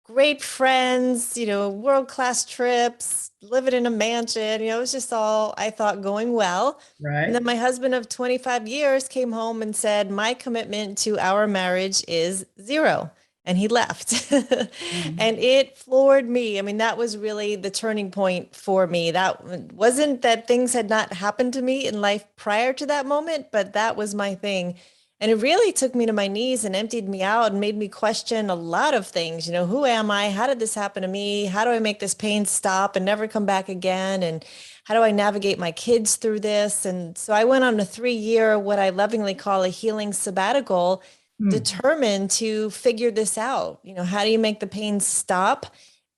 great friends, world-class trips, living in a mansion, it was just all, I thought, going well. And Right. then my husband of 25 years came home and said, my commitment to our marriage is zero. And he left. Mm. And it floored me. I mean, that was really the turning point for me. That wasn't that things had not happened to me in life prior to that moment, but that was my thing. And it really took me to my knees and emptied me out and made me question a lot of things. Who am I? How did this happen to me? How do I make this pain stop and never come back again? And how do I navigate my kids through this? And so I went on a 3 year, what I lovingly call a healing sabbatical, Hmm. determined to figure this out. How do you make the pain stop?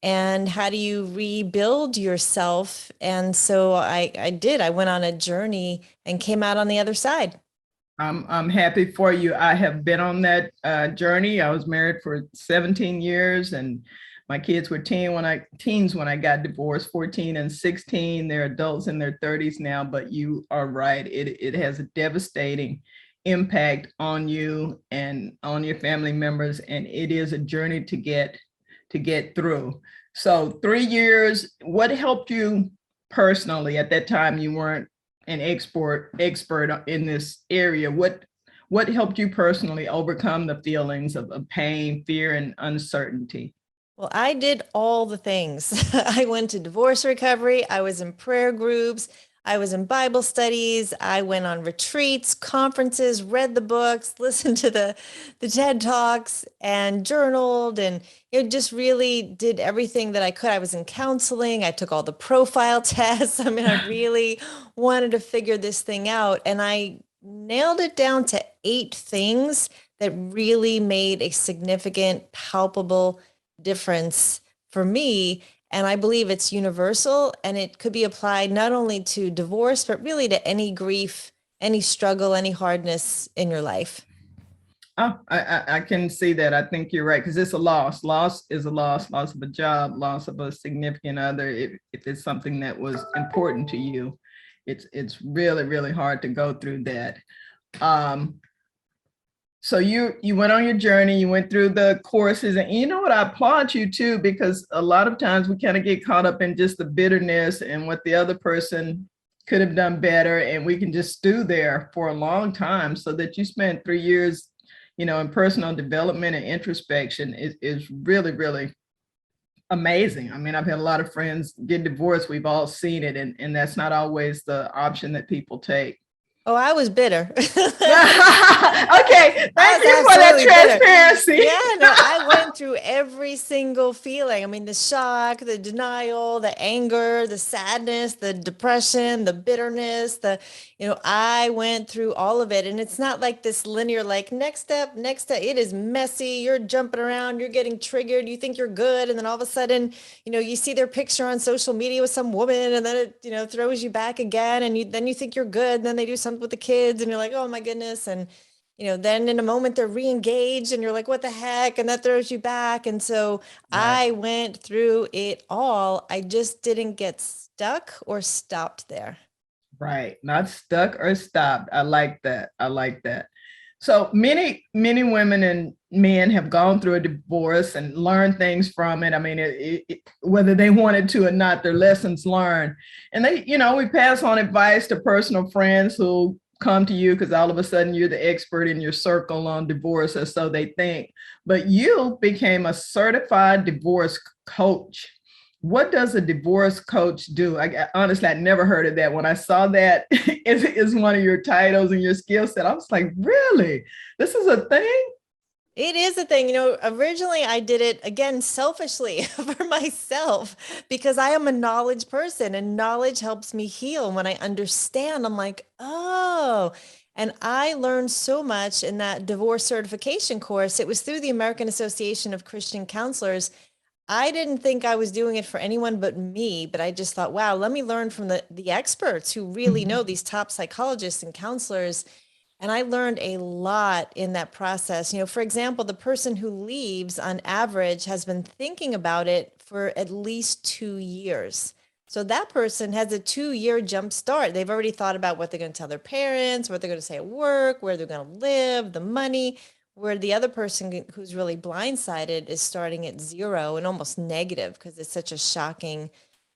And how do you rebuild yourself? And so I did. I went on a journey and came out on the other side. I'm happy for you. I have been on that journey. I was married for 17 years, and my kids were teens when I got divorced, 14 and 16. They're adults in their 30s now, but you are right. It has a devastating impact on you and on your family members, and it is a journey to get through. So 3 years, what helped you personally at that time? You weren't an expert in this area. What helped you personally overcome the feelings of pain, fear, and uncertainty? Well, I did all the things. I went to divorce recovery. I was in prayer groups. I was in Bible studies. I went on retreats, conferences, read the books, listened to the TED Talks, and journaled, and just really did everything that I could. I was in counseling. I took all the profile tests. I mean, I really wanted to figure this thing out, and I nailed it down to 8 things that really made a significant, palpable difference for me. And I believe it's universal and it could be applied not only to divorce, but really to any grief, any struggle, any hardness in your life. Oh, I can see that. I think you're right because it's a loss. Loss is a loss. Loss of a job, loss of a significant other. If it's something that was important to you, it's really hard to go through that. Um, so you went on your journey, you went through the courses, and you know what, I applaud you too, because a lot of times we kind of get caught up in just the bitterness and what the other person could have done better, and we can just stew there for a long time. So that you spent 3 years, in personal development and introspection is really amazing. I mean, I've had a lot of friends get divorced. We've all seen it, and that's not always the option that people take. Oh, I was bitter. Okay, I thank was you for that absolutely bitter. transparency. Yeah, no, I went through every single feeling. I mean, the shock, the denial, the anger, the sadness, the depression, the bitterness, I went through all of it. And it's not like this linear, like next step, next step. It is messy. You're jumping around, you're getting triggered, you think you're good. And then all of a sudden, you see their picture on social media with some woman and then it, throws you back again. And then you think you're good. And then they do something with the kids and you're like, oh my goodness. And then in a moment they're re-engaged and you're like, what the heck? And that throws you back. And so Right. I went through it all. I just didn't get stuck or stopped there. Right. Not stuck or stopped. I like that. I like that. So many women and men have gone through a divorce and learned things from it. I mean, whether they wanted to or not, their lessons learned. And we pass on advice to personal friends who come to you because all of a sudden you're the expert in your circle on divorce, or so they think. But you became a certified divorce coach. What does a divorce coach do? Honestly, I never heard of that. When I saw that is one of your titles and your skill set, I was like, really? This is a thing? It is a thing. Originally I did it again selfishly for myself because I am a knowledge person and knowledge helps me heal. When I understand, I'm like, oh, and I learned so much in that divorce certification course. It was through the American Association of Christian Counselors. I didn't think I was doing it for anyone but me, but I just thought, wow, let me learn from the experts who really know, Mhm. these top psychologists and counselors. And I learned a lot in that process. For example, the person who leaves on average has been thinking about it for at least 2 years. So that person has a 2 year jump start. They've already thought about what they're going to tell their parents, what they're going to say at work, where they're going to live, the money. where the other person who's really blindsided is starting at zero and almost negative because it's such a shocking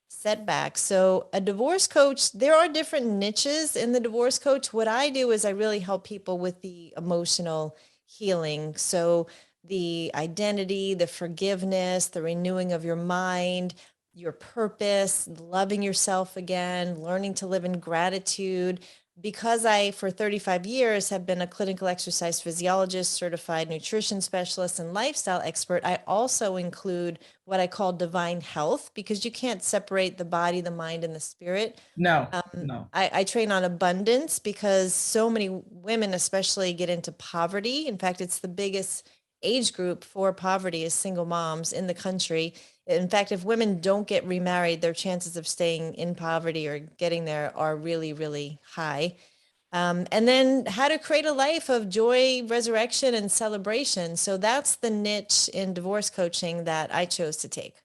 setback. So a divorce coach, there are different niches in the divorce coach. What I do is I really help people with the emotional healing. So the identity, the forgiveness, the renewing of your mind, your purpose, loving yourself again, learning to live in gratitude. Because I, for 35 years, have been a clinical exercise physiologist, certified nutrition specialist, and lifestyle expert, I also include what I call divine health, because you can't separate the body, the mind, and the spirit. No, no. I train on abundance because so many women, especially, get into poverty. In fact, it's the biggest age group for poverty is single moms in the country. In fact, if women don't get remarried, their chances of staying in poverty or getting there are really, really high. And then how to create a life of joy, resurrection, and celebration. So that's the niche in divorce coaching that I chose to take.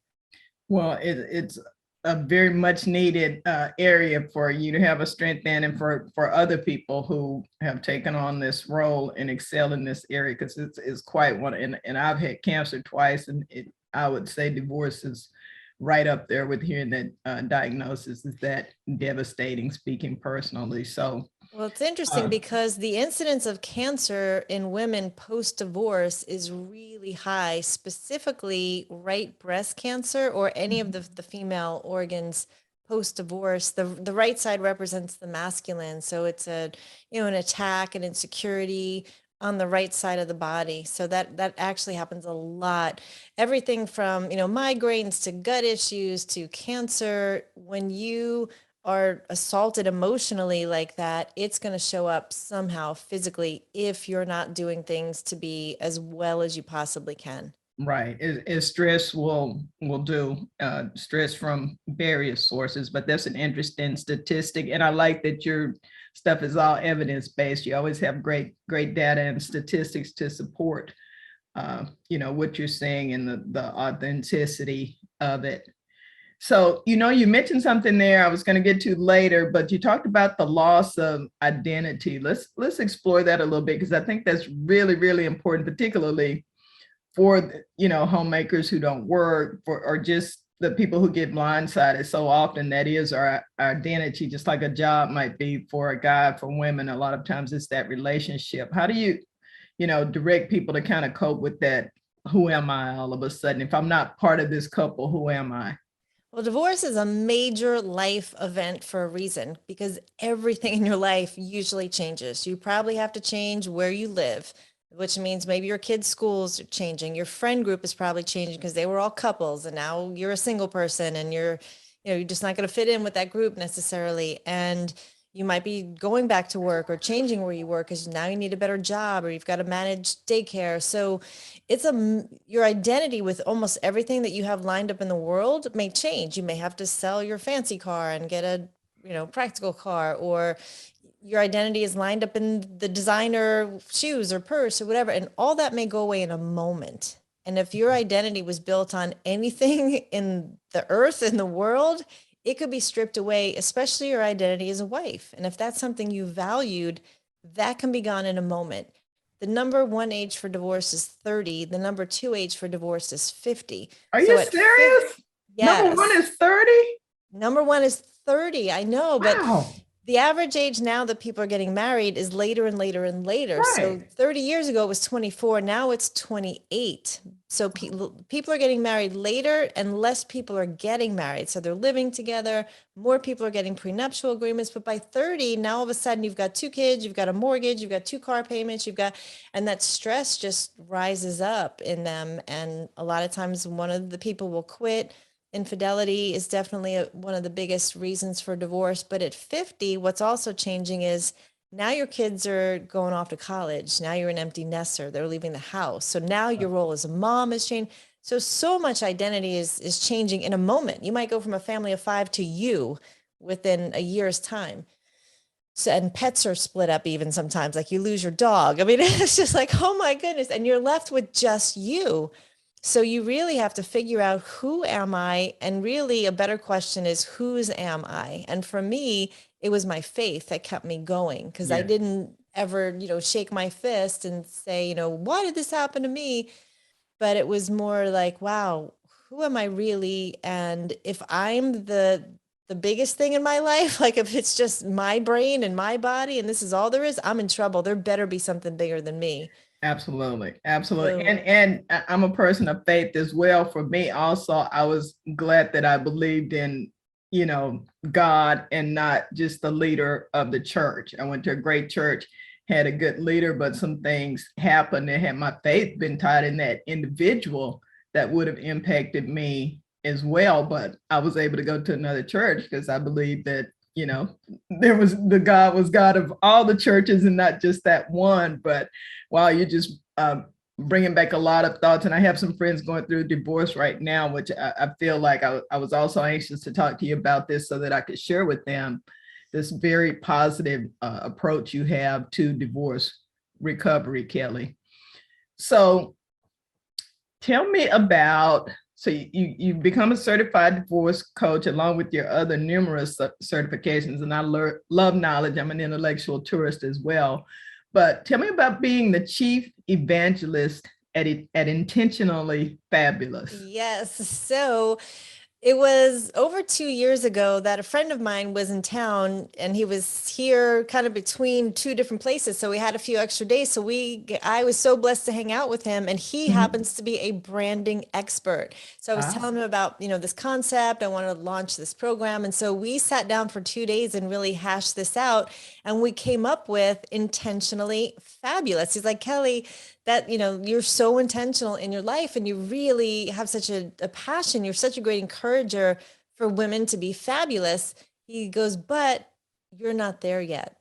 Well, it's a very much needed area for you to have a strength in, and for other people who have taken on this role and excel in this area, because it's quite one. And I've had cancer twice, and I would say divorce is right up there with hearing that diagnosis is that devastating, speaking personally. So Well, it's interesting because the incidence of cancer in women post-divorce is really high, specifically right breast cancer or any of the female organs post-divorce. The right side represents the masculine, so it's an attack and insecurity on the right side of the body. So that actually happens a lot. Everything from, migraines to gut issues to cancer. When you are assaulted emotionally like that, it's going to show up somehow physically if you're not doing things to be as well as you possibly can. right, is stress will do stress from various sources, but that's an interesting statistic, and I like that your stuff is all evidence based. You always have great data and statistics to support what you're saying and the authenticity of it. So, you mentioned something there I was going to get to later, but you talked about the loss of identity. Let's explore that a little bit, because I think that's really, really important, particularly for, homemakers who don't work, or just the people who get blindsided. So often that is our identity, just like a job might be for a guy. For women, a lot of times it's that relationship. How do you, direct people to kind of cope with that? Who am I all of a sudden? If I'm not part of this couple, who am I? Well, divorce is a major life event for a reason because everything in your life usually changes. You probably have to change where you live, which means maybe your kids' schools are changing. Your friend group is probably changing because they were all couples and now you're a single person and you're just not going to fit in with that group necessarily. And you might be going back to work or changing where you work because now you need a better job or you've got to manage daycare. So your identity with almost everything that you have lined up in the world may change. You may have to sell your fancy car and get a, practical car, or your identity is lined up in the designer shoes or purse or whatever. And all that may go away in a moment. And if your identity was built on anything in the earth, in the world, it could be stripped away, especially your identity as a wife. And if that's something you valued, that can be gone in a moment. The number one age for divorce is 30. The number two age for divorce is 50. Are So you at 50, serious? Number one yes, is 30? number one is 30. I know, but Wow. the average age now that people are getting married is later and later and later. So Right. 30 years ago it was 24. Now it's 28. So people are getting married later and less people are getting married. So they're living together. More people are getting prenuptial agreements. But by 30, now all of a sudden you've got two kids, you've got a mortgage, you've got two car payments, and that stress just rises up in them. And a lot of times one of the people will quit. Infidelity is definitely one of the biggest reasons for divorce. But at 50, what's also changing is now your kids are going off to college. Now you're an empty nester. They're leaving the house. So now your role as a mom has changed. So much identity is changing in a moment. You might go from a family of five to you within a year's time. So, and pets are split up even sometimes, like you lose your dog. I mean, it's just like, oh my goodness. And you're left with just you. So you really have to figure out, who am I? And really a better question is, whose am I? And for me, it was my faith that kept me going because I Yeah. didn't ever, shake my fist and say, why did this happen to me? But it was more like, wow, who am I really? And if I'm the biggest thing in my life, like if it's just my brain and my body and this is all there is, I'm in trouble. There better be something bigger than me. Absolutely. Absolutely. So And I'm a person of faith as well. For me also, I was glad that I believed in, God and not just the leader of the church. I went to a great church, had a good leader, but some things happened, and had my faith been tied in that individual, that would have impacted me as well. But I was able to go to another church because I believe that, there was God was God of all the churches and not just that one. But wow, you just bringing back a lot of thoughts. And I have some friends going through divorce right now, which I feel like I was also anxious to talk to you about this so that I could share with them this very positive approach you have to divorce recovery, Kelli. So tell me about, so you become a certified divorce coach along with your other numerous certifications. And I love knowledge. I'm an intellectual tourist as well. But tell me about being the chief evangelist at Intentionally Fabulous. yes. So it was over 2 years ago that a friend of mine was in town and he was here kind of between two different places. So we had a few extra days. So I was so blessed to hang out with him, and he Mhm. happens to be a branding expert. So I was Ah, telling him about, this concept. I wanted to launch this program. And so we sat down for 2 days and really hashed this out. And we came up with Intentionally Fabulous. He's like, Kelli, that you're so intentional in your life and you really have such a passion, you're such a great encourager for women to be fabulous. He goes, but you're not there yet.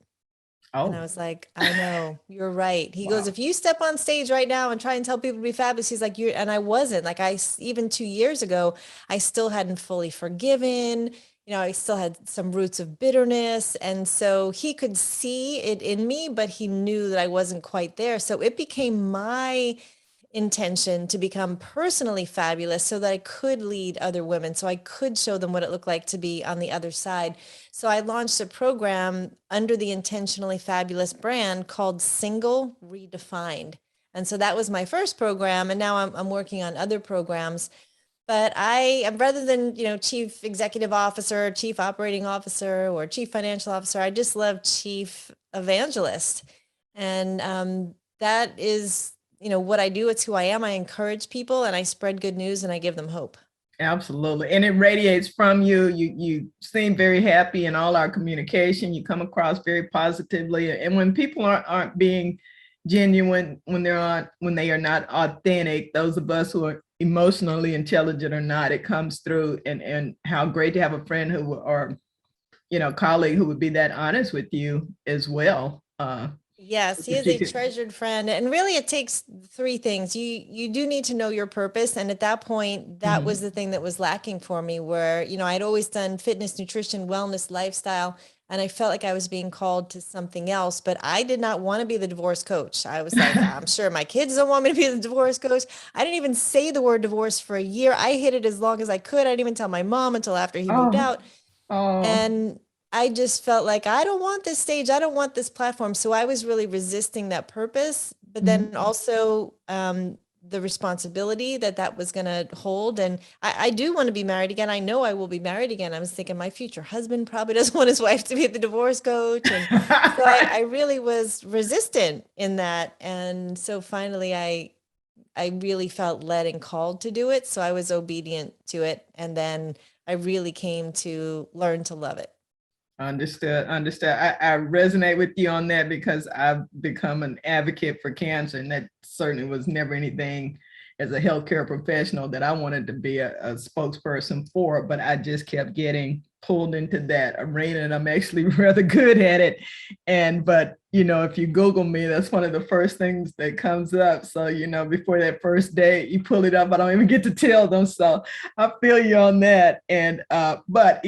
And I oh, was like, I know, you're right. He goes, wow. if you step on stage right now and try and tell people to be fabulous, he's like, you're, and I wasn't like, even 2 years ago, I still hadn't fully forgiven. I still had some roots of bitterness. And so he could see it in me, but he knew that I wasn't quite there. So it became my intention to become personally fabulous so that I could lead other women, so I could show them what it looked like to be on the other side. So I launched a program under the Intentionally Fabulous brand called Single Redefined. And so that was my first program. And now I'm working on other programs. But rather than, chief executive officer, chief operating officer, or chief financial officer, I just love chief evangelist. And that is, what I do. It's who I am. I encourage people and I spread good news and I give them hope. Absolutely. And it radiates from you. You seem very happy in all our communication. You come across very positively. And when people aren't being genuine, when they are not authentic, those of us who are emotionally intelligent or not, it comes through. And how great to have a friend who, or colleague who would be that honest with you as well. Yes, he is a treasured friend. And really it takes three things. You do need to know your purpose. And at that point, that was Mhm. the thing that was lacking for me, where, I'd always done fitness, nutrition, wellness, lifestyle, and I felt like I was being called to something else, but I did not want to be the divorce coach. I was like, I'm sure my kids don't want me to be the divorce coach. I didn't even say the word divorce for a year. I hid it as long as I could. I didn't even tell my mom until after he moved Oh, out. oh. And I just felt like I don't want this stage. I don't want this platform. So I was really resisting that purpose, but then Mhm. also the responsibility that was going to hold. And I do want to be married again. I know I will be married again. I was thinking my future husband probably doesn't want his wife to be the divorce coach. And so I really was resistant in that. And so finally I really felt led and called to do it. So I was obedient to it. And then I really came to learn to love it. Understood, understood. I resonate with you on that because I've become an advocate for cancer, and that certainly was never anything as a healthcare professional that I wanted to be a spokesperson for, but I just kept getting pulled into that arena, and I'm actually rather good at it. But if you Google me, that's one of the first things that comes up. So, before that first day, you pull it up, I don't even get to tell them. So I feel you on that. But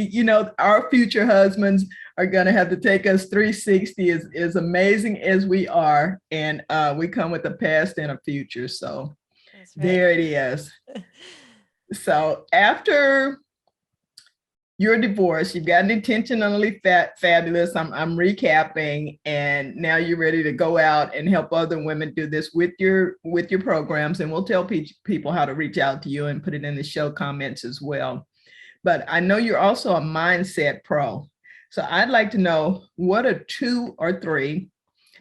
our future husbands are going to have to take us 360, as amazing as we are. And we come with a past and a future. So That's right. there it is. So after you're divorced, you've gotten intentionally fabulous. I'm recapping, and now you're ready to go out and help other women do this with your programs. And we'll tell people how to reach out to you and put it in the show comments as well. But I know you're also a mindset pro. So I'd like to know, what are 2 or 3,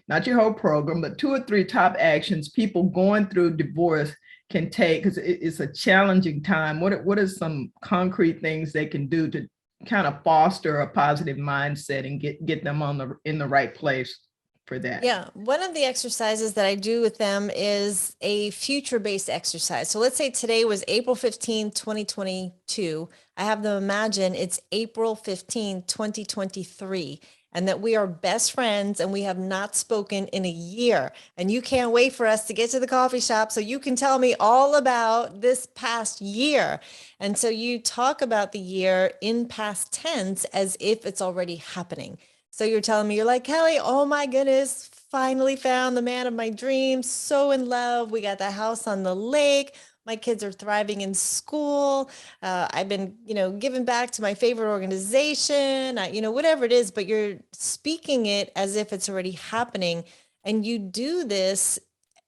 not your whole program, but 2 or 3 top actions people going through divorce can take, because it's a challenging time. What are some concrete things they can do to kind of foster a positive mindset and get them in the right place for that? Yeah, one of the exercises that I do with them is a future-based exercise. So let's say today was April 15th, 2022. I have them imagine it's April 15th, 2023, and that we are best friends and we have not spoken in a year. And you can't wait for us to get to the coffee shop so you can tell me all about this past year. And so you talk about the year in past tense as if it's already happening. So you're telling me, you're like, Kelli, oh my goodness, finally found the man of my dreams, so in love. We got the house on the lake. My kids are thriving in school. I've been, giving back to my favorite organization, whatever it is, but you're speaking it as if it's already happening. And you do this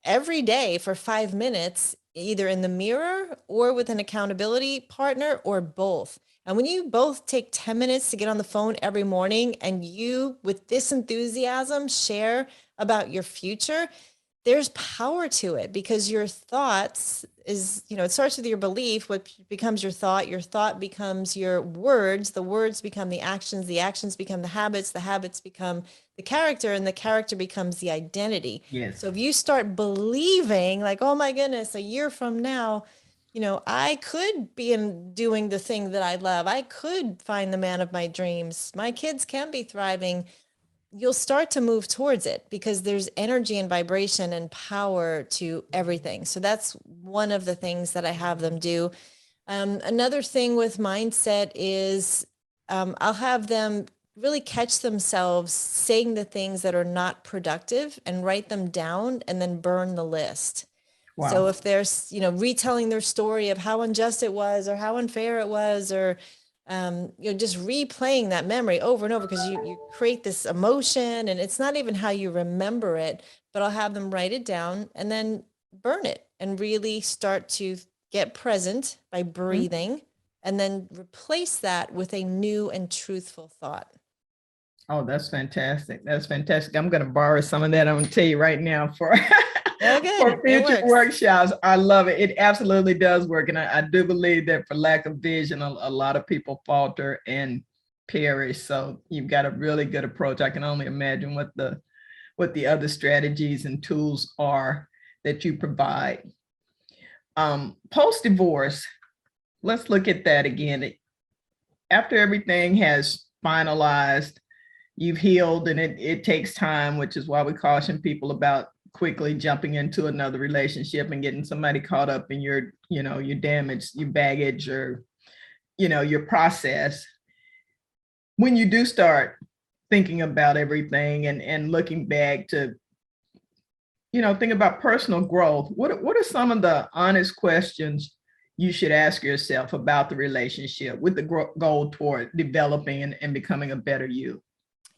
every day for 5 minutes, either in the mirror or with an accountability partner or both. And when you both take 10 minutes to get on the phone every morning and you, with this enthusiasm, share about your future, there's power to it, because your thoughts is, it starts with your belief, which becomes your thought becomes your words, the words become the actions become the habits become the character, and the character becomes the identity. Yes. So if you start believing like, oh my goodness, a year from now, I could be doing the thing that I love. I could find the man of my dreams. My kids can be thriving. You'll start to move towards it because there's energy and vibration and power to everything. So that's one of the things that I have them do. Another thing with mindset is I'll have them really catch themselves saying the things that are not productive and write them down and then burn the list. So Wow. if there's, retelling their story of how unjust it was or how unfair it was, or, just replaying that memory over and over, because you create this emotion and it's not even how you remember it, but I'll have them write it down and then burn it and really start to get present by breathing and then replace that with a new and truthful thought. Oh, that's fantastic. That's fantastic. I'm going to borrow some of that. I'm going to tell you right now for Oh, good. for future It works. workshops. I love it. It absolutely does work. And I do believe that for lack of vision, a lot of people falter and perish. So you've got a really good approach. I can only imagine what the other strategies and tools are that you provide. Post-divorce, let's look at that again. After everything has finalized, you've healed, and it takes time, which is why we caution people about quickly jumping into another relationship and getting somebody caught up in your damage, your baggage, or your process. When you do start thinking about everything and looking back to think about personal growth, what are some of the honest questions you should ask yourself about the relationship with the goal toward developing and becoming a better you?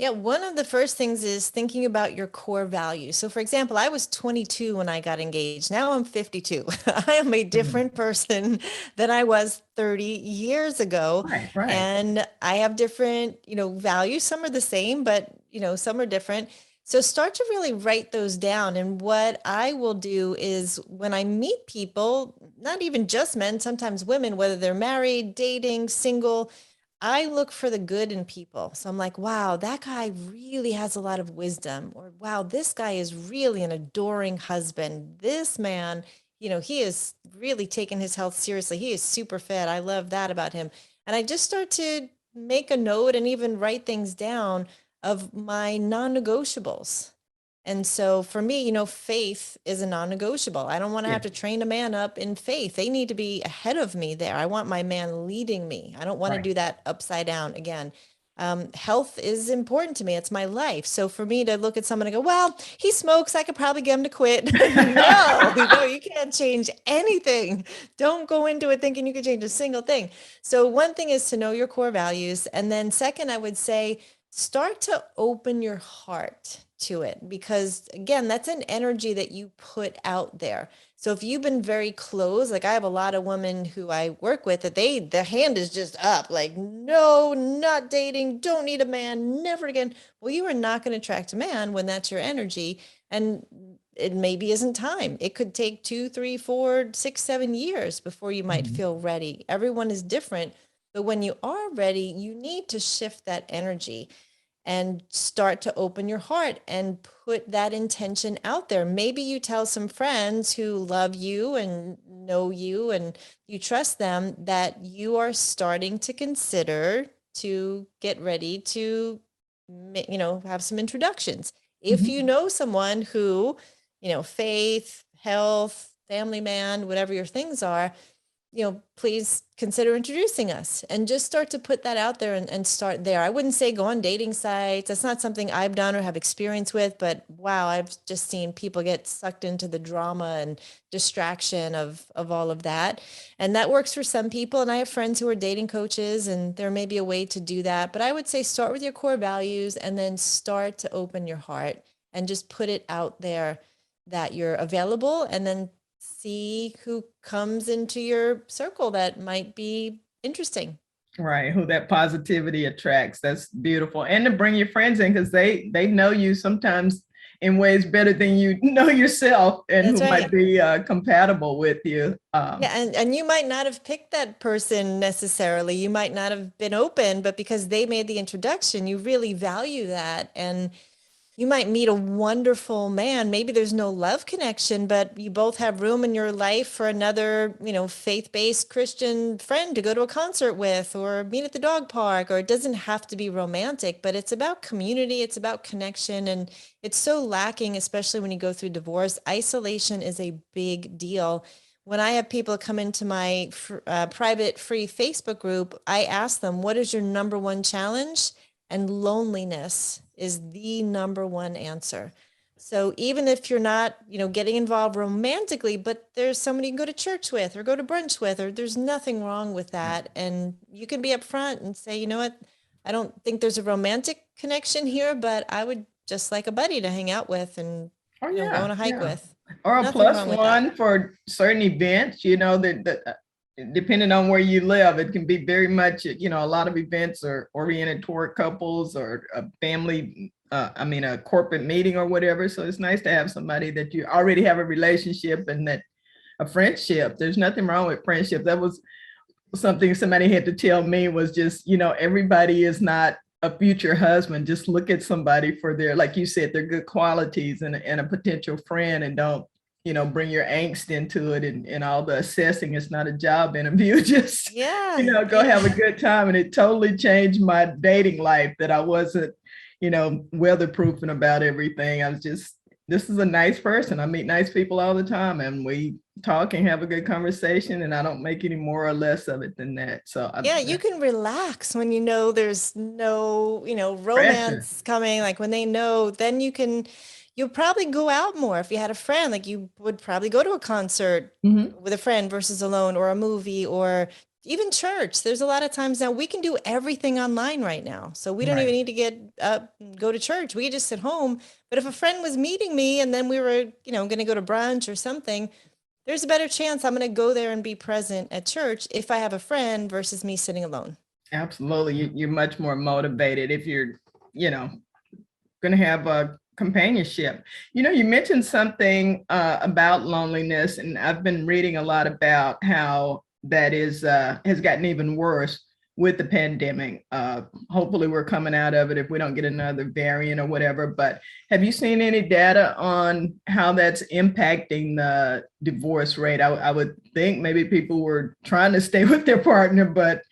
Yeah, one of the first things is thinking about your core values. So, for example, I was 22 when I got engaged. Now I'm 52. I am a different person than I was 30 years ago. Right, right. And I have different, values. Some are the same, but, some are different. So start to really write those down. And what I will do is when I meet people, not even just men, sometimes women, whether they're married, dating, single, I look for the good in people. So I'm like, wow, that guy really has a lot of wisdom. Or wow, this guy is really an adoring husband. This man, he is really taking his health seriously. He is super fit. I love that about him. And I just start to make a note and even write things down of my non-negotiables. And so for me, faith is a non-negotiable. I don't want to have to train a man up in faith. They need to be ahead of me there. I want my man leading me. I don't want to Right. do that upside down again. Health is important to me. It's my life. So for me to look at someone and go, well, he smokes, I could probably get him to quit. No, you can't change anything. Don't go into it thinking you can change a single thing. So one thing is to know your core values. And then second, I would say start to open your heart to it, because again, that's an energy that you put out there. So if you've been very closed, like I have a lot of women who I work with that their hand is just up, like, no, not dating, don't need a man, never again. Well, you are not going to attract a man when that's your energy. And it maybe isn't time. It could take 2, 3, 4, 6, 7 years before you might Mhm. feel ready. Everyone is different. But when you are ready, you need to shift that energy and start to open your heart and put that intention out there. Maybe you tell some friends who love you and know you and you trust them that you are starting to consider to get ready to, have some introductions. If you Mhm. know someone who, faith, health, family man, whatever your things are, please consider introducing us, and just start to put that out there and start there. I wouldn't say go on dating sites. That's not something I've done or have experience with, but wow, I've just seen people get sucked into the drama and distraction of all of that. And that works for some people. And I have friends who are dating coaches, and there may be a way to do that. But I would say start with your core values and then start to open your heart and just put it out there that you're available, and then see who comes into your circle that might be interesting. Right, who that positivity attracts. That's beautiful. And to bring your friends in, because they know you sometimes in ways better than you know yourself, and That's who right. might be compatible with you. Yeah, and you might not have picked that person necessarily. You might not have been open, but because they made the introduction, you really value that. And you might meet a wonderful man. Maybe there's no love connection, but you both have room in your life for another, faith-based Christian friend to go to a concert with or meet at the dog park. Or it doesn't have to be romantic, but it's about community, it's about connection. And it's so lacking, especially when you go through divorce. Isolation is a big deal. When I have people come into my private free Facebook group, I ask them, what is your number one challenge? And loneliness is the number one answer. So even if you're not, getting involved romantically, but there's somebody you can go to church with or go to brunch with, or there's nothing wrong with that. And you can be upfront and say, you know what, I don't think there's a romantic connection here, but I would just like a buddy to hang out with and, Oh go on yeah, a hike yeah. with. Or a Nothing plus wrong with that. one for certain events, depending on where you live, it can be very much, a lot of events are oriented toward couples or a family, a corporate meeting or whatever. So it's nice to have somebody that you already have a relationship and that a friendship. There's nothing wrong with friendship. That was something somebody had to tell me, was just, everybody is not a future husband. Just look at somebody for their, like you said, their good qualities and a potential friend, and don't, bring your angst into it and all the assessing. It's not a job interview. Just, Yeah. go have a good time. And it totally changed my dating life, that I wasn't, weatherproofing about everything. I was just, this is a nice person. I meet nice people all the time, and we talk and have a good conversation, and I don't make any more or less of it than that. So Yeah, you can relax when you know there's no, pressure. romance coming. Like when they know, then you'll probably go out more if you had a friend. Like you would probably go to a concert Mhm. with a friend versus alone, or a movie, or even church. There's a lot of times now we can do everything online right now. So we don't even Right. need to get up and go to church. We could just sit home. But if a friend was meeting me and then we were, going to go to brunch or something, there's a better chance I'm going to go there and be present at church if I have a friend versus me sitting alone. Absolutely. You're much more motivated if you're, going to have a companionship. You mentioned something about loneliness, and I've been reading a lot about how that is has gotten even worse with the pandemic. Hopefully, we're coming out of it if we don't get another variant or whatever. But have you seen any data on how that's impacting the divorce rate? I would think maybe people were trying to stay with their partner, but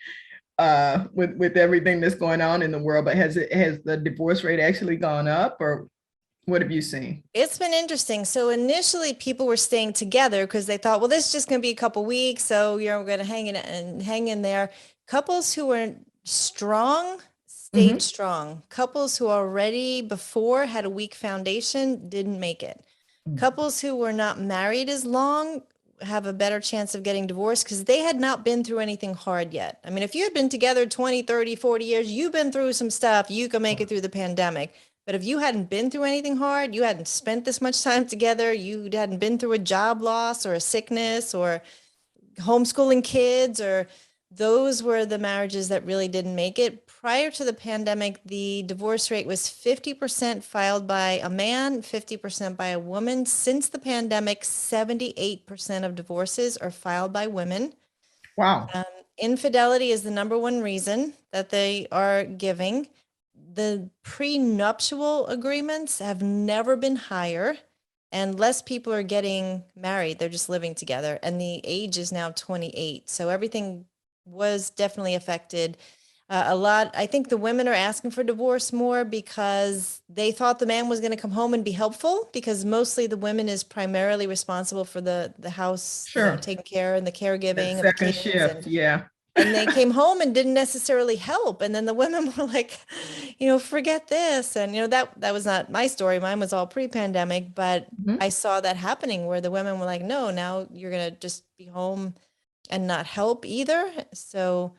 with everything that's going on in the world. But has the divorce rate actually gone up, or what have you seen? It's been interesting. So initially people were staying together because they thought, well, this is just going to be a couple weeks. So, we're going to hang in and hang in there. Couples who were strong stayed Mhm. strong. Couples who already before had a weak foundation didn't make it. Couples who were not married as long have a better chance of getting divorced because they had not been through anything hard yet. I mean, if you had been together 20, 30, 40 years, you've been through some stuff, you can make it through the pandemic. But if you hadn't been through anything hard, you hadn't spent this much time together, you hadn't been through a job loss or a sickness or homeschooling kids, or those were the marriages that really didn't make it. Prior to the pandemic, the divorce rate was 50% filed by a man, 50% by a woman. Since the pandemic, 78% of divorces are filed by women. Wow. Um, Infidelity is the number one reason that they are giving. The prenuptial agreements have never been higher, and less people are getting married. They're just living together, and the age is now 28. So everything was definitely affected. A lot, I think the women are asking for divorce more because they thought the man was going to come home and be helpful, because mostly the woman is primarily responsible for the house, Sure. taking care and the That caregiving of the second kids, shift. Yeah. and they came home and didn't necessarily help. And then the women were like, forget this. And that was not my story. Mine was all pre-pandemic, but Mhm. I saw that happening where the women were like, no, now you're going to just be home and not help either. So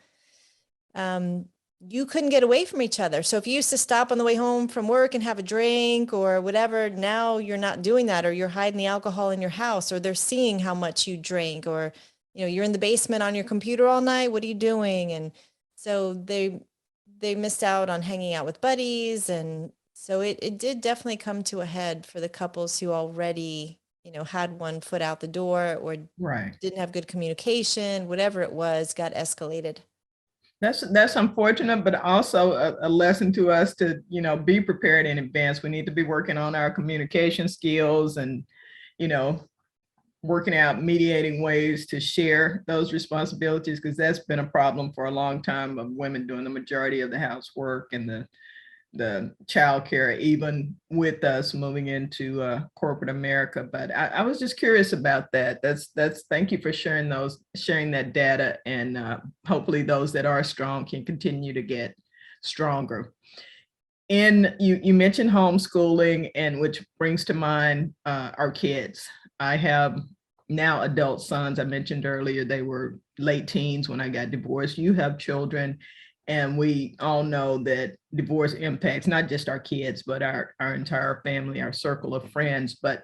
um, you couldn't get away from each other. So if you used to stop on the way home from work and have a drink or whatever, now you're not doing that, or you're hiding the alcohol in your house, or they're seeing how much you drink, or you're in the basement on your computer all night. What are you doing? And so they missed out on hanging out with buddies, and so it did definitely come to a head for the couples who already had one foot out the door, or Right. didn't have good communication, whatever it was, got escalated. That's unfortunate, but also a lesson to us to, be prepared in advance. We need to be working on our communication skills and, you know, working out mediating ways to share those responsibilities, because that's been a problem for a long time of women doing the majority of the housework and the childcare, even with us moving into corporate America. But I was just curious about that. That's thank you for sharing that data, and hopefully those that are strong can continue to get stronger. And you mentioned homeschooling, and which brings to mind our kids. I have now adult sons. I mentioned earlier they were late teens when I got divorced. You have children, and we all know that divorce impacts not just our kids, but our entire family, our circle of friends. But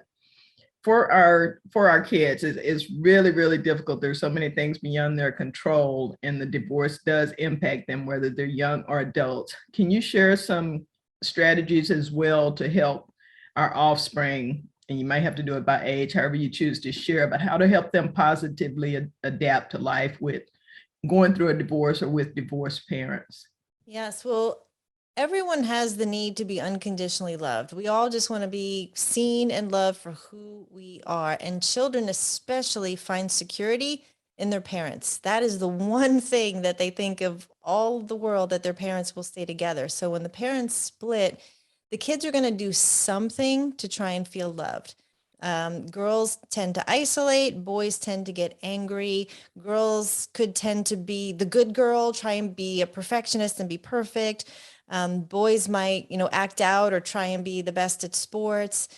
for our kids, it's really, really difficult. There's so many things beyond their control, and the divorce does impact them, whether they're young or adults. Can you share some strategies as well to help our offspring? And you might have to do it by age, however you choose to share, but how to help them positively adapt to life with going through a divorce or with divorced parents. Yes, well, everyone has the need to be unconditionally loved. We all just want to be seen and loved for who we are. And children especially find security in their parents. That is the one thing that they think of all the world, that their parents will stay together. So when the parents split, the kids are going to do something to try and feel loved. Girls tend to isolate, boys tend to get angry. Girls could tend to be the good girl, try and be a perfectionist and be perfect. Boys might, act out or try and be the best at sports.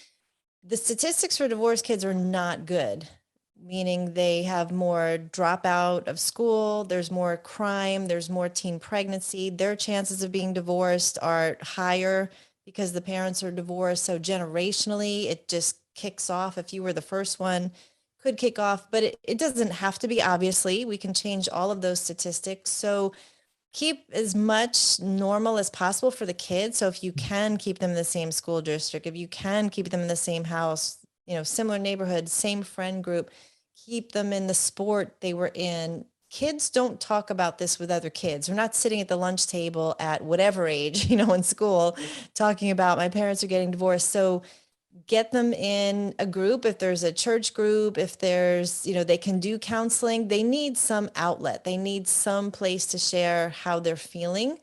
The statistics for divorced kids are not good, meaning they have more dropout of school, there's more crime, there's more teen pregnancy. Their chances of being divorced are higher because the parents are divorced. So generationally, it just kicks off. If you were the first one, could kick off, but it doesn't have to be, obviously. We can change all of those statistics. So keep as much normal as possible for the kids. So if you can keep them in the same school district, if you can keep them in the same house, similar neighborhood, same friend group, keep them in the sport they were in. Kids don't talk about this with other kids. We're not sitting at the lunch table at whatever age, in school, talking about my parents are getting divorced. So get them in a group. If there's a church group, if there's, they can do counseling, they need some outlet. They need some place to share how they're feeling.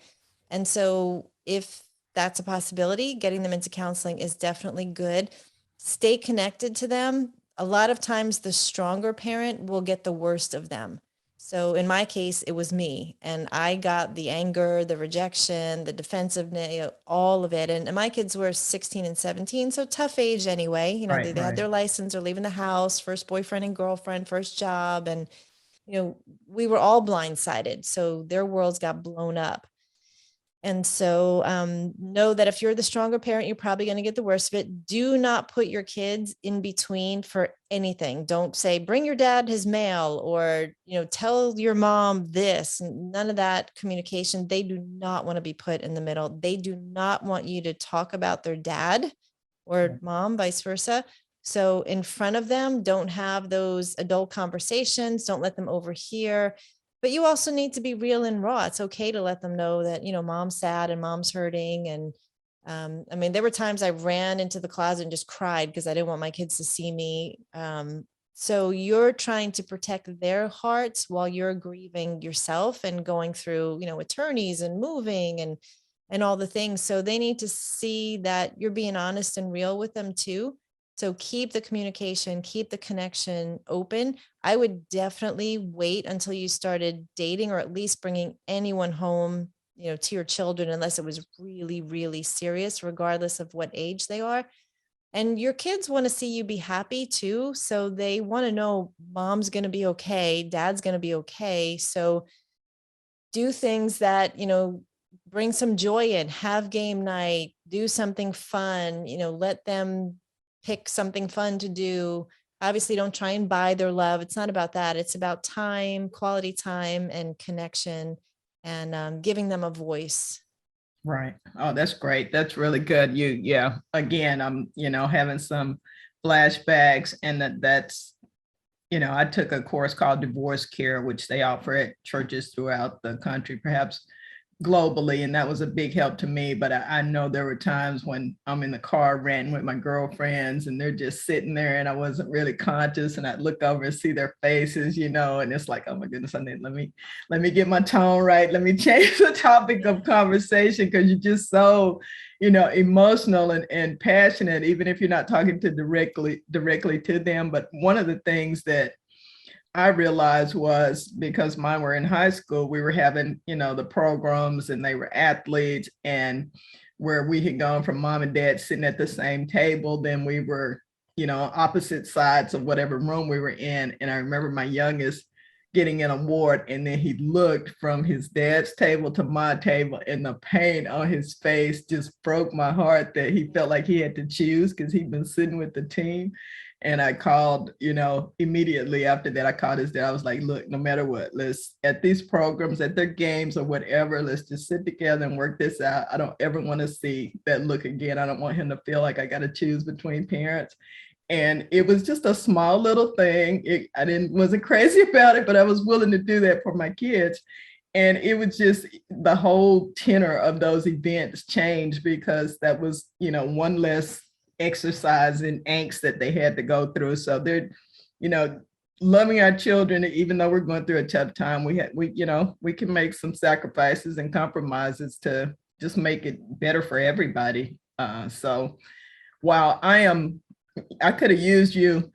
And so if that's a possibility, getting them into counseling is definitely good. Stay connected to them. A lot of times the stronger parent will get the worst of them. So in my case, it was me, and I got the anger, the rejection, the defensiveness, all of it. And my kids were 16 and 17, so tough age anyway. Right, They had right. their license, or leaving the house, first boyfriend and girlfriend, first job. And, we were all blindsided. So their worlds got blown up. And so know that if you're the stronger parent, you're probably going to get the worst of it. Do not put your kids in between for anything. Don't say, bring your dad his mail, or, tell your mom this. None of that communication. They do not want to be put in the middle. They do not want you to talk about their dad or mom, vice versa. So in front of them, don't have those adult conversations. Don't let them overhear. But you also need to be real and raw. It's okay to let them know that, mom's sad and mom's hurting. And there were times I ran into the closet and just cried because I didn't want my kids to see me. So you're trying to protect their hearts while you're grieving yourself and going through, attorneys and moving and all the things. So they need to see that you're being honest and real with them too. So keep the communication, keep the connection open. I would definitely wait until you started dating, or at least bringing anyone home, to your children, unless it was really, really serious, regardless of what age they are. And your kids want to see you be happy too. So they want to know mom's going to be okay, dad's going to be okay. So do things that, bring some joy in, have game night, do something fun, let them pick something fun to do. Obviously, don't try and buy their love. It's not about that. It's about time, quality time, and connection, and giving them a voice. Right. Oh, that's great. That's really good. Yeah. Again, I'm, having some flashbacks, and that's, I took a course called Divorce Care, which they offer at churches throughout the country, perhaps globally, and that was a big help to me. But I know there were times when I'm in the car ranting with my girlfriends, and they're just sitting there, and I wasn't really conscious, and I'd look over and see their faces, and it's like, oh my goodness, let me get my tone right, let me change the topic of conversation, because you're just so emotional and passionate, even if you're not talking to directly to them. But one of the things that I realized was, because mine were in high school, we were having, the programs, and they were athletes, and where we had gone from mom and dad sitting at the same table, then we were, opposite sides of whatever room we were in. And I remember my youngest getting an award, and then he looked from his dad's table to my table, and the pain on his face just broke my heart, that he felt like he had to choose because he'd been sitting with the team. And I called, immediately after that, I called his dad. I was like, look, no matter what, let's, at these programs, at their games or whatever, let's just sit together and work this out. I don't ever want to see that look again. I don't want him to feel like I got to choose between parents. And it was just a small little thing. Wasn't crazy about it, but I was willing to do that for my kids. And it was just, the whole tenor of those events changed, because that was, one less exercise and angst that they had to go through. So they're, loving our children, even though we're going through a tough time, we can make some sacrifices and compromises to just make it better for everybody. So while I could have used you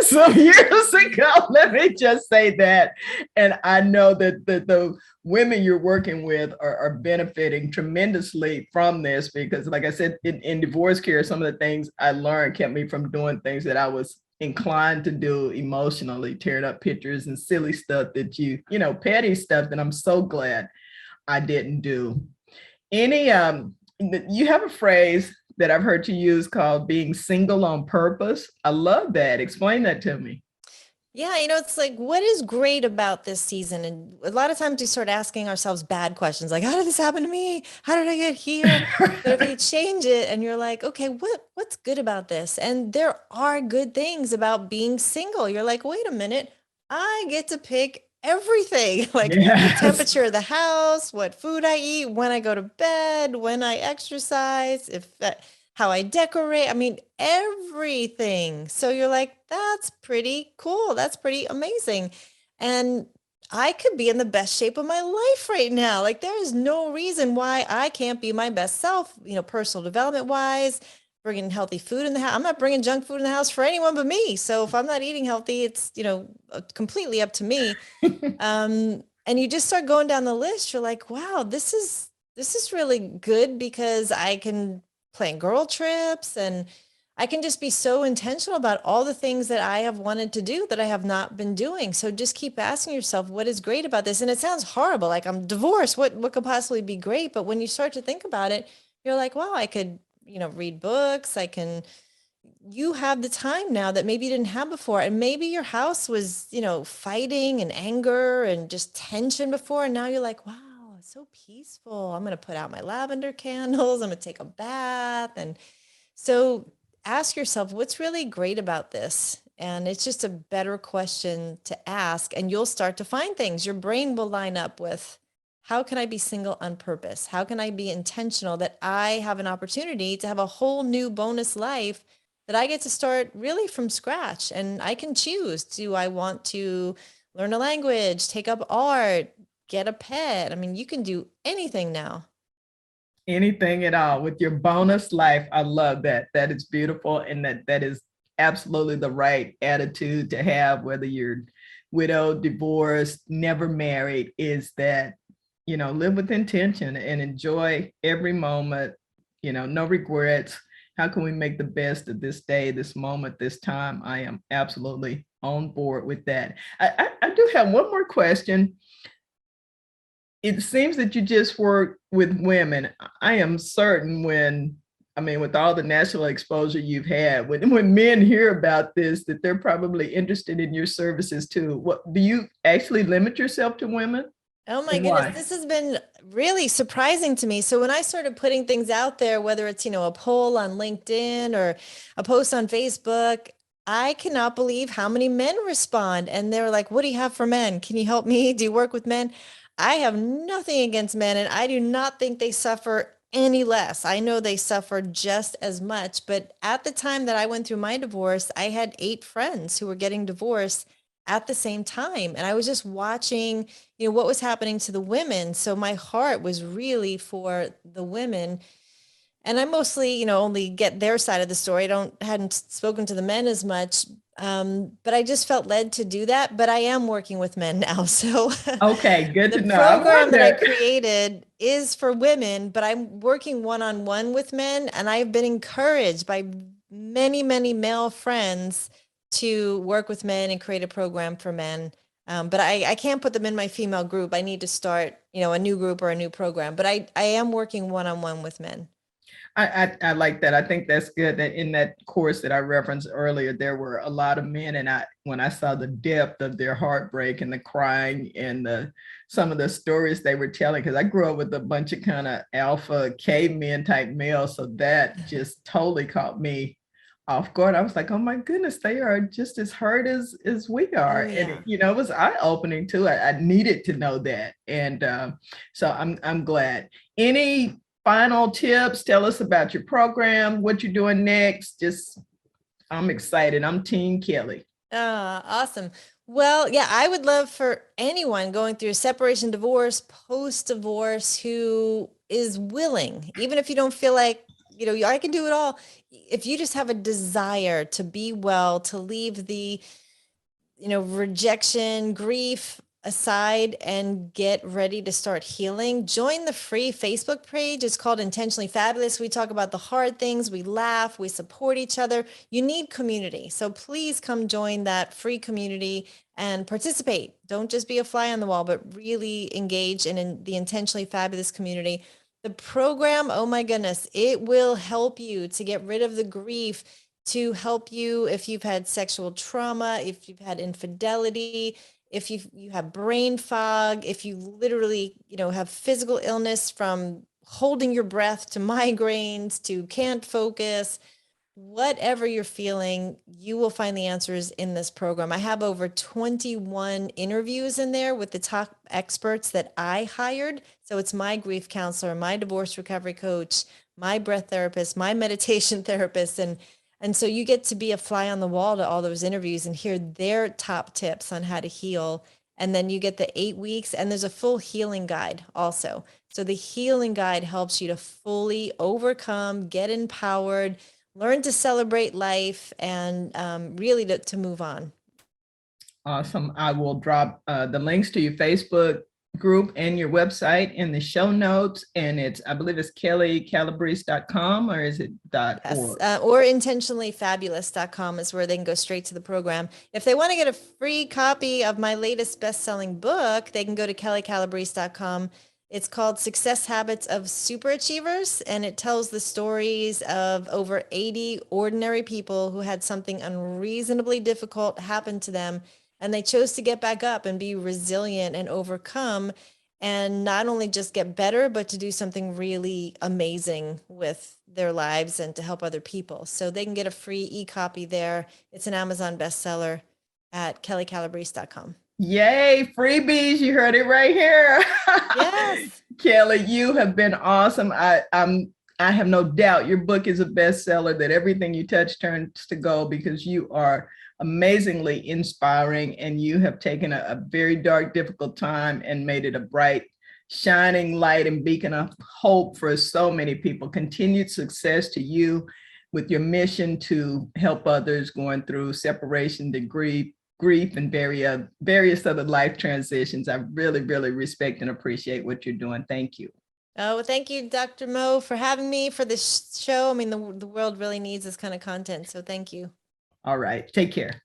some years ago. Let me just say that. And I know that the women you're working with are benefiting tremendously from this, because like I said, in divorce care, some of the things I learned kept me from doing things that I was inclined to do emotionally, tearing up pictures and silly stuff that petty stuff that I'm so glad I didn't do. You have a phrase that I've heard you use called being single on purpose. I love that. Explain that to me. Yeah, it's like, what is great about this season? And a lot of times we start asking ourselves bad questions, like, how did this happen to me? How did I get here? But if you change it and you're like, okay, what's good about this? And there are good things about being single. You're like, wait a minute, I get to pick everything, like the temperature of the house, what food I eat, when I go to bed, when I exercise, how I decorate. Everything. So you're like, that's pretty cool. That's pretty amazing. And I could be in the best shape of my life right now. Like, there is no reason why I can't be my best self, personal development wise, bringing healthy food in the house. I'm not bringing junk food in the house for anyone but me. So if I'm not eating healthy, it's, completely up to me. And you just start going down the list. You're like, wow, this is really good because I can plan girl trips and I can just be so intentional about all the things that I have wanted to do that I have not been doing. So just keep asking yourself, what is great about this? And it sounds horrible, like I'm divorced. What could possibly be great? But when you start to think about it, you're like, wow, I could, read books. You have the time now that maybe you didn't have before. And maybe your house was, fighting and anger and just tension before. And now you're like, wow, it's so peaceful. I'm going to put out my lavender candles. I'm going to take a bath. And so ask yourself, what's really great about this? And it's just a better question to ask. And you'll start to find things. Your brain will line up with, how can I be single on purpose? How can I be intentional that I have an opportunity to have a whole new bonus life that I get to start really from scratch? And I can choose, do I want to learn a language, take up art, get a pet? I mean, you can do anything now. Anything at all with your bonus life. I love that. That is beautiful. And that is absolutely the right attitude to have, whether you're widowed, divorced, never married, is that, live with intention and enjoy every moment, no regrets. How can we make the best of this day, this moment, this time? I am absolutely on board with that. I do have one more question. It seems that you just work with women. I am certain with all the national exposure you've had, when men hear about this, that they're probably interested in your services too. What do you actually limit yourself to women? Oh my And goodness, why? this has been really surprising to me. So when I started putting things out there, whether it's, a poll on LinkedIn or a post on Facebook, I cannot believe how many men respond. And they're like, what do you have for men? Can you help me? Do you work with men? I have nothing against men, and I do not think they suffer any less. I know they suffer just as much. But at the time that I went through my divorce, I had 8 friends who were getting divorced at the same time. And I was just watching, what was happening to the women. So my heart was really for the women. And I mostly, only get their side of the story. Hadn't spoken to the men as much. But I just felt led to do that. But I am working with men now. So Okay, good the to know. I program that I wonder. created is for women, but I'm working one-on-one with men. And I've been encouraged by many, many male friends to work with men and create a program for men. But I can't put them in my female group. I need to start, a new group or a new program. But I am working one-on-one with men. I like that. I think that's good that in that course that I referenced earlier, there were a lot of men, and when I saw the depth of their heartbreak and the crying and some of the stories they were telling, because I grew up with a bunch of kind of alpha cavemen type males, so that just totally caught me off guard. I was like, oh my goodness, they are just as hurt as we are. Oh And yeah. it was eye-opening too. I needed to know that. And so I'm glad. Any final tips? Tell us about your program, what you're doing next. I'm excited. I'm Team Kelli. Awesome. Well, yeah, I would love for anyone going through separation, divorce, post-divorce who is willing, even if you don't feel like, I can do it all. If you just have a desire to be well, to leave the, rejection, grief aside and get ready to start healing, join the free Facebook page. It's called Intentionally Fabulous. We talk about the hard things, we laugh, we support each other. You need community. So please come join that free community and participate. Don't just be a fly on the wall, but really engage in the Intentionally Fabulous community. The program, oh my goodness, it will help you to get rid of the grief, to help you if you've had sexual trauma, if you've had infidelity, if you have brain fog, if you literally, have physical illness from holding your breath to migraines to can't focus, whatever you're feeling, you will find the answers in this program. I have over 21 interviews in there with the top experts that I hired. So it's my grief counselor, my divorce recovery coach, my breath therapist, my meditation therapist, and so you get to be a fly on the wall to all those interviews and hear their top tips on how to heal. And then you get the 8 weeks, and there's a full healing guide also. So the healing guide helps you to fully overcome, get empowered, learn to celebrate life and really to move on. Awesome. I will drop the links to your Facebook group and your website in the show notes. And I believe it's kellicalabrese.com, or is it .org? Yes, or intentionallyfabulous.com is where they can go straight to the program. If they want to get a free copy of my latest best-selling book, they can go to kellicalabrese.com. It's called Success Habits of Superachievers, and it tells the stories of over 80 ordinary people who had something unreasonably difficult happen to them, and they chose to get back up and be resilient and overcome, and not only just get better, but to do something really amazing with their lives and to help other people. So they can get a free e-copy there. It's an Amazon bestseller at kellicalabrese.com. Yay, freebies. You heard it right here. Yes. Kelli, you have been awesome. I have no doubt your book is a bestseller, that everything you touch turns to gold, because you are amazingly inspiring, and you have taken a very dark, difficult time and made it a bright, shining light and beacon of hope for so many people. Continued success to you with your mission to help others going through separation, to grief and various other life transitions. I really, really respect and appreciate what you're doing. Thank you. Oh, well, thank you, Dr. Mo, for having me for this show. I mean, the world really needs this kind of content. So thank you. All right. Take care.